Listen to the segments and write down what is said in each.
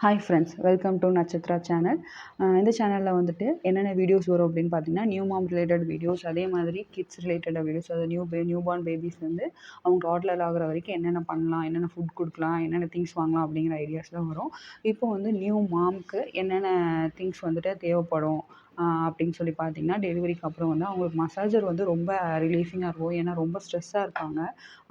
Hi friends, welcome to Nakshatra channel. இந்த சேனலில் வந்துட்டு என்னென்ன வீடியோஸ் வரும் அப்படின்னு பார்த்தீங்கன்னா, நியூ மாம் ரிலேட்டட் வீடியோஸ், அதே மாதிரி கிட்ஸ் ரிலேட்டட் வீடியோஸ், அது நியூ பார்ன் பேபிஸ் வந்து அவங்க டாட்லர் ஆகிற வரைக்கும் என்னென்ன பண்ணலாம், என்னென்ன ஃபுட் கொடுக்கலாம், என்னென்ன திங்ஸ் வாங்கலாம் அப்படிங்கிற ஐடியாஸ் தான் வரும். இப்போ வந்து நியூ மாம்க்கு என்னென்ன திங்ஸ் வந்துட்டு தேவைப்படும் அப்படின்னு சொல்லி பார்த்தீங்கன்னா, டெலிவரிக்கு அப்புறம் வந்து அவங்களுக்கு மசாஜர் வந்து ரொம்ப ரிலீஃபிங்காக இருக்கும். ஏன்னா ரொம்ப ஸ்ட்ரெஸ்ஸாக இருப்பாங்க.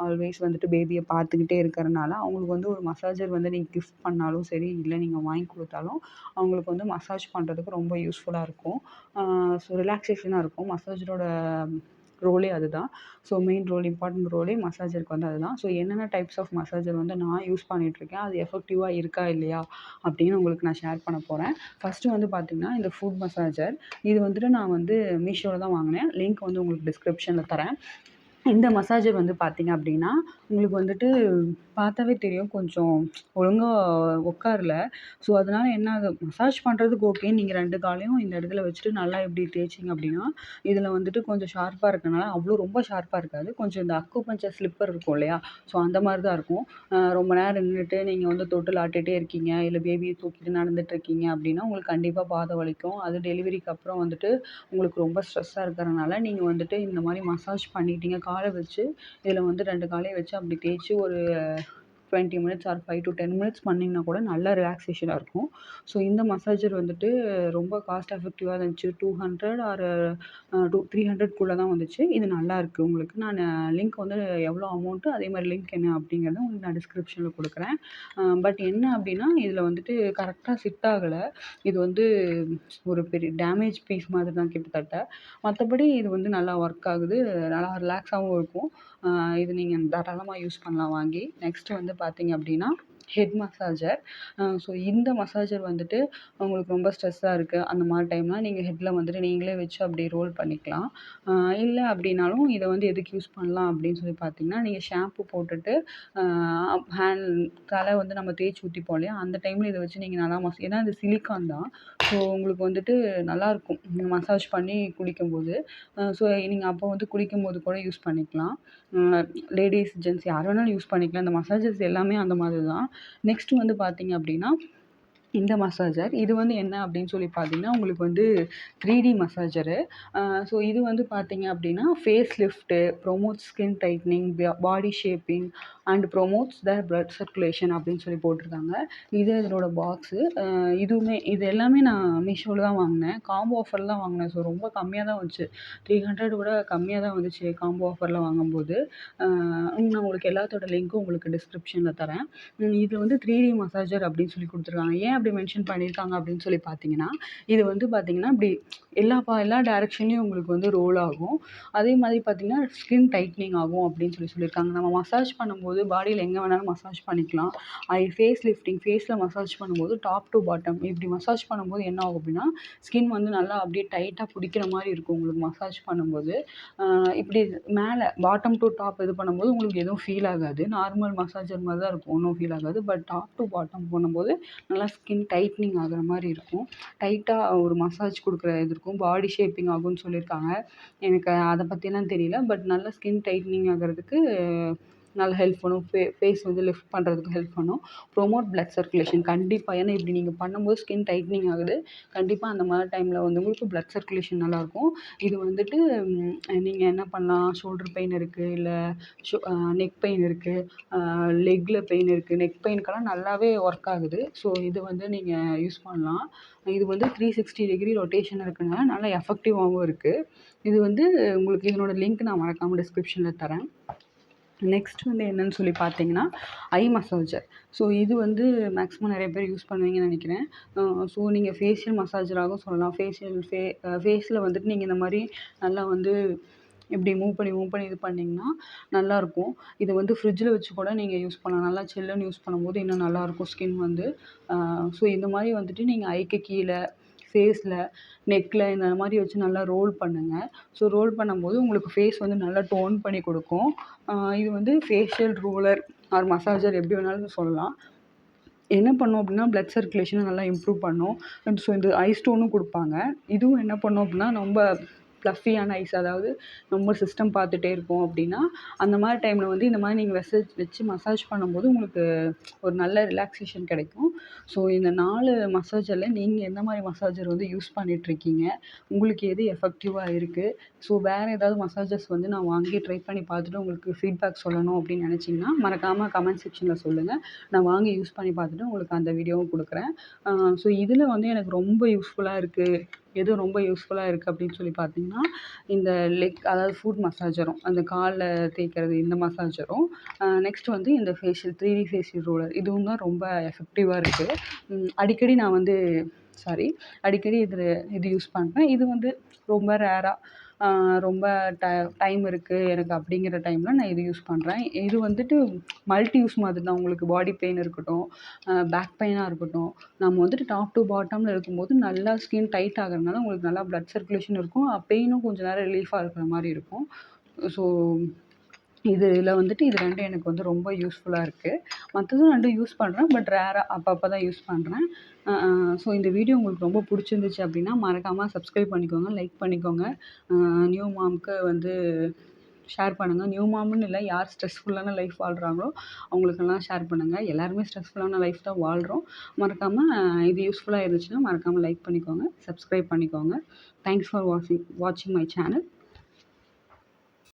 ஆல்வேஸ் வந்துட்டு பேபியை பார்த்துக்கிட்டே இருக்கிறனால அவங்களுக்கு வந்து ஒரு மசாஜர் வந்து நீங்கள் கிஃப்ட் பண்ணாலும் சரி, இல்லை நீங்கள் வாங்கி கொடுத்தாலும் அவங்களுக்கு வந்து மசாஜ் பண்ணுறதுக்கு ரொம்ப யூஸ்ஃபுல்லாக இருக்கும். ஸோ ரிலாக்ஸேஷனாக இருக்கும். மசாஜரோட ரோலே அதுதான். ஸோ மெயின் ரோல், இம்பார்ட்டன்ட் ரோலே மசாஜருக்கு வந்து அதுதான். ஸோ என்னென்ன டைப்ஸ் ஆஃப் மசாஜர் வந்து நான் யூஸ் பண்ணிகிட்ருக்கேன், அது எஃபெக்டிவாக இருக்கா இல்லையா அப்படின்னு உங்களுக்கு நான் ஷேர் பண்ண போகிறேன். ஃபஸ்ட்டு வந்து பார்த்திங்கன்னா, இந்த ஃபுட் மசாஜர். இது வந்துட்டு நான் வந்து மீஷோவில் தான் வாங்கினேன். லிங்க் வந்து உங்களுக்கு டிஸ்கிரிப்ஷனில் தரேன். இந்த மசாஜர் வந்து பார்த்தீங்க அப்படின்னா, உங்களுக்கு வந்துட்டு பார்த்தாவே தெரியும் கொஞ்சம் ஒழுங்கா உட்காரல. ஸோ அதனால என்ன மசாஜ் பண்ணுறதுக்கு ஓகே. நீங்க 2 காலையும் இந்த இடத்துல வச்சுட்டு நல்லா இப்படி தேய்ச்சிங்க அப்படின்னா, இதில வந்துட்டு கொஞ்சம் ஷார்ப்பா இருக்கனால அவ்வளோ ரொம்ப ஷார்ப்பா இருக்காது. கொஞ்சம் இந்த அக்குபஞ்சர் ஸ்லிப்பர் இருக்கும் இல்லையா? ஸோ அந்த மாரி தான் இருக்கும். ரொம்ப நேரம் நின்னுட்டு நீங்க வந்து தொட்டில் ஆட்டிட்டே இருக்கீங்க, இல்ல பேபிய தூக்கிட்டு நடந்துட்டுருக்கீங்க அப்படின்னா, உங்களுக்கு கண்டிப்பா பாதம் வலிக்கும். அது டெலிவரிக்கு அப்புறம் வந்துட்டு உங்களுக்கு ரொம்ப ஸ்ட்ரெஸ்ஸாக இருக்கிறனால, நீங்க வந்துட்டு இந்த மாரி மசாஜ் பண்ணிட்டீங்க. கால வச்சு இதில வந்து 2 காலையும் வச்சு அப்படி தேய்ச்சு ஒரு 20 மினிட்ஸ் ஆர் 5 to 10 மினிட்ஸ் பண்ணிங்கன்னா கூட நல்ல ரிலாக்சேஷனா இருக்கும். ஸோ இந்த மசாஜர் வந்துட்டு ரொம்ப காஸ்ட் எஃபெக்டிவா இருந்துச்சு. 200 ஆர் 300க்குள்ள தான் வந்துச்சு. இது நல்லாயிருக்கு உங்களுக்கு. நான் லிங்க் வந்து எவ்வளோ அமௌண்ட்டு, அதே மாரி லிங்க் என்ன அப்படிங்கிறத உங்களுக்கு நான் டிஸ்கிரிப்ஷனில் குடுக்குறேன். பட் என்ன அப்படின்னா, இதில வந்துட்டு கரெக்ட்டா ஃபிட் ஆகல. இது வந்து ஒரு பெரிய டேமேஜ் பீஸ் மாதிரி தான் கிட்டத்தட்ட. மத்தபடி இது வந்து நல்லா ஒர்க் ஆகுது. நல்லா ரிலாக்ஸாவும் இருக்கும். இது நீங்க தாராளமா யூஸ் பண்ணலாம் வாங்கி. நெக்ஸ்ட் வந்து பார்த்தீங்க அப்படின்னா, ஹெட் மசாஜர். ஸோ இந்த மசாஜர் வந்துட்டு உங்களுக்கு ரொம்ப ஸ்ட்ரெஸ்ஸா இருக்கு. அந்த மாரி டைம்லாம் நீங்க ஹெட்ல வந்துட்டு நீங்களே வச்சு அப்படியே ரோல் பண்ணிக்கலாம். அ இல்ல அப்படின்னாலும் இத வந்து எதுக்கு யூஸ் பண்ணலாம் அப்படின்னு சொல்லி பார்த்தீங்கன்னா, நீங்க ஷாம்பு போட்டுட்டு அ ஹேண்ட் தலை வந்து நம்ம தேய்ச்சு ஊத்திப்போம் இல்லையா? அந்த டைம்ல இத வச்சு நீங்க நல்லா ஏன்னா இது சிலிக்கான் தான். ஸோ உங்களுக்கு வந்துட்டு நல்லாயிருக்கும். நீங்க மசாஜ் பண்ணி குளிக்கும்போது. ஸோ நீங்க அப்போ வந்து குளிக்கும்போது கூட யூஸ் பண்ணிக்கலாம். லேடீஸ், ஜென்ட்ஸ் யார் வேணாலும் யூஸ் பண்ணிக்கலாம். இந்த மசாஜஸ் எல்லாமே அந்த மாதிரி தான். நெக்ஸ்ட் வந்து பார்த்தீங்க அப்படின்னா, இந்த மசாஜர். இது வந்து என்ன அப்படின்னு சொல்லி பார்த்தீங்கன்னா, உங்களுக்கு வந்து 3D மசாஜரு. ஸோ இது வந்து பார்த்தீங்க அப்படின்னா, face lift, promotes skin tightening, body shaping and promotes the blood circulation அப்படின்னு சொல்லி போட்டிருக்காங்க. இது இதனோட பாக்ஸு. இது எல்லாமே நான் மீஷோல தான் வாங்கினேன். காம்போ ஆஃபர்ல தான் வாங்கினேன். ஸோ ரொம்ப கம்மியா தான் வந்துச்சு. 300 விட கம்மியா தான் வந்துச்சு காம்போ ஆஃபர்ல வாங்கும்போது. நான் உங்களுக்கு எல்லாத்தோட லிங்க்கும் உங்களுக்கு டிஸ்கிரிப்ஷன்ல தரேன். இது வந்து 3D மசாஜர் அப்படின்னு சொல்லி குடுத்துருக்காங்க. ஏன் அப்படி மென்ஷன் பண்ணியிருக்காங்க அப்படின்னு சொல்லி பார்த்தீங்கன்னா, இது வந்து பார்த்தீங்கன்னா, இப்படி எல்லா டைரக்ஷன்லயும் உங்களுக்கு வந்து ரோல் ஆகும். அதே மாதிரி பார்த்தீங்கன்னா, ஸ்கின் டைட்னிங் ஆகும் அப்படின்னு சொல்லியிருக்காங்க. நம்ம மசாஜ் பண்ணும்போது பாடியில எங்க வேணாலும் மசாஜ் பண்ணிக்கலாம். ஃபேஸ் லிஃப்டிங், ஃபேஸ்ல மசாஜ் பண்ணும்போது டாப் டூ பாட்டம் இப்படி மசாஜ் பண்ணும்போது என்ன ஆகும் அப்படின்னா, ஸ்கின் வந்து நல்லா அப்படியே டைட்டா புடிக்கிற மாரி இருக்கும் உங்களுக்கு மசாஜ் பண்ணும்போது. இப்படி மேல பாட்டம் டூ டாப் இது பண்ணும்போது உங்களுக்கு எதுவும் ஃபீல் ஆகாது. நார்மல் மசாஜர் மாரி தான் இருக்கும். ஒண்ணும் ஃபீல் ஆகாது. பட் டாப் டூ பாட்டம் பண்ணும்போது நல்லா ஸ்கின் டைட்னிங் ஆகுற மாரி இருக்கும். டைட்டா ஒரு மசாஜ் குடுக்குற இது இருக்கும். பாடி ஷேப்பிங் ஆகும்ன்னு சொல்லியிருக்காங்க. எனக்கு அத பத்திலாம் தெரியல. பட் நல்லா ஸ்கின் டைட்னிங் ஆகுறதுக்கு நல்லா ஹெல்ப் பண்ணும். ஃபேஸ் வந்து லிஃப்ட் பண்ணுறதுக்கு ஹெல்ப் பண்ணும். ப்ரொமோட் பிளட் சர்க்குலேஷன் கண்டிப்பா. ஏன்னா இப்படி நீங்க பண்ணும்போது ஸ்கின் டைட்னிங் ஆகுது. கண்டிப்பா அந்த மாரி டைம்ல வந்து உங்களுக்கு பிளட் சர்க்குலேஷன் நல்லாயிருக்கும். இது வந்துட்டு நீங்க என்ன பண்ணலாம், ஷோல்டர் பெயின் இருக்கு, இல்ல ஷோ நெக் பெயின் இருக்கு, லெக்ல பெயின் இருக்கு. நெக் பெயினுக்கெல்லாம் நல்லாவே ஒர்க் ஆகுது. ஸோ இது வந்து நீங்க யூஸ் பண்ணலாம். இது வந்து 360 டிகிரி ரொட்டேஷன் இருக்கனால நல்லா எஃபெக்டிவாவும் இருக்கு. இது வந்து உங்களுக்கு இதனோட லிங்க் நான் மறக்காம டிஸ்கிரிப்ஷன்ல தரேன். நெக்ஸ்ட் வந்து என்னன்னு சொல்லி பார்த்தீங்கன்னா, ஐ மசாஜர். ஸோ இது வந்து மேக்ஸிமம் நெறைய பேர் யூஸ் பண்ணுவீங்கன்னு நெனைக்கிறேன். ஸோ நீங்க ஃபேஷியல் மசாஜராகவும் சொல்லலாம். ஃபேஸ்ல வந்துட்டு நீங்க இந்த மாரி நல்லா வந்து இப்படி மூவ் பண்ணி இது பண்ணீங்கன்னா நல்லாயிருக்கும். இது வந்து ஃப்ரிட்ஜில வச்சு கூட நீங்க யூஸ் பண்ணலாம். நல்லா சில்லுன்னு யூஸ் பண்ணும்போது இன்னும் நல்லாயிருக்கும் ஸ்கின் வந்து. ஸோ இந்த மாரி வந்துட்டு நீங்க ஐக்கு கீழ, ஃபேஸ்ல, நெக்ல இந்த மாரி வச்சு நல்லா ரோல் பண்ணுங்க. ஸோ ரோல் பண்ணும்போது உங்களுக்கு ஃபேஸ் வந்து நல்லா டோன் பண்ணி குடுக்கும். இது வந்து ஃபேஷியல் ரோலர் ஆர் மசாஜர் எப்படி வேணாலும் சொல்லலாம். என்ன பண்ணும் அப்படின்னா, பிளட் சர்க்குலேஷன நல்லா இம்ப்ரூவ் பண்ணும். ஸோ இந்த ஐ ஸ்டோனும் குடுப்பாங்க. இதுவும் என்ன பண்ணும் அப்படின்னா, ரொம்ப ஃப்ளஃபியான ஐஸ், அதாவது ரொம்ப சிஸ்டம் பார்த்துட்டே இருக்கோம் அப்படின்னா, அந்த மாதிரி டைமில் வந்து இந்த மாதிரி நீங்கள் வச்சு மசாஜ் பண்ணும்போது உங்களுக்கு ஒரு நல்ல ரிலாக்ஸேஷன் கிடைக்கும். ஸோ இந்த 4 மசாஜரில் நீங்கள் எந்த மாதிரி மசாஜர் வந்து யூஸ் பண்ணிகிட்ருக்கீங்க? உங்களுக்கு எது எஃபெக்டிவாக இருக்குது? ஸோ வேறு ஏதாவது மசாஜஸ் வந்து நான் வாங்கி ட்ரை பண்ணி பார்த்துட்டு உங்களுக்கு ஃபீட்பேக் சொல்லணும் அப்படின்னு நினச்சிங்கன்னா, மறக்காமல் கமெண்ட் செக்ஷனில் சொல்லுங்கள். நான் வாங்கி யூஸ் பண்ணி பார்த்துட்டு உங்களுக்கு அந்த வீடியோவும் கொடுக்குறேன். ஸோ இதில் வந்து எனக்கு ரொம்ப யூஸ்ஃபுல்லாக இருக்குது. எது ரொம்ப யூஸ்ஃபுல்லாக இருக்குது அப்படின்னு சொல்லி பார்த்தீங்கன்னா, இந்த அதாவது ஃபுட் மசாஜரும், அந்த கால்ல தேய்க்கிறது இந்த மசாஜரும், நெக்ஸ்ட் வந்து இந்த ஃபேஷியல் 3D ஃபேஷியல் ரோலர் இதுவும் தான் ரொம்ப எஃபெக்டிவாக இருக்குது. அடிக்கடி நான் வந்து அடிக்கடி இது யூஸ் பண்ணுறேன். இது வந்து ரொம்ப ரேரா ரொம்ப டைம் இருக்குது எனக்கு அப்படிங்கிற டைமில் நான் இது யூஸ் பண்ணுறேன். இது வந்துட்டு மல்டி யூஸ் மாதிரி தான். உங்களுக்கு பாடி பெயின் இருக்கட்டும், பேக் பெயினாக இருக்கட்டும், நம்ம வந்துட்டு டாப் டு பாட்டமில் இருக்கும்போது நல்லா ஸ்கின் டைட் ஆகுறதுனால உங்களுக்கு நல்லா பிளட் சர்க்குலேஷன் இருக்கும். பெயினும் கொஞ்சம் நேரம் ரிலீஃபாக இருக்கிற மாதிரி இருக்கும். ஸோ இதில் வந்துட்டு இது 2 எனக்கு வந்து ரொம்ப யூஸ்ஃபுல்லாக இருக்குது. மற்றதும் 2 யூஸ் பண்ணுறேன். பட் ரேராக அப்பப்போ தான் யூஸ் பண்ணுறேன். ஸோ இந்த வீடியோ உங்களுக்கு ரொம்ப பிடிச்சிருந்துச்சு அப்படின்னா மறக்காமல் சப்ஸ்கிரைப் பண்ணிக்கோங்க, லைக் பண்ணிக்கோங்க. நியூ மாம்க்கு வந்து ஷேர் பண்ணுங்கள். நியூ மாம்னு இல்லை, யார் ஸ்ட்ரெஸ்ஃபுல்லான லைஃப் வாழ்கிறாங்களோ அவங்களுக்கெல்லாம் ஷேர் பண்ணுங்கள். எல்லாருமே ஸ்ட்ரெஸ்ஃபுல்லான லைஃப் தான் வாழ்கிறோம். மறக்காமல் இது யூஸ்ஃபுல்லாக இருந்துச்சுன்னா மறக்காமல் லைக் பண்ணிக்கோங்க, சப்ஸ்கிரைப் பண்ணிக்கோங்க. தேங்க்ஸ் ஃபார் வாட்சிங் மை சேனல்.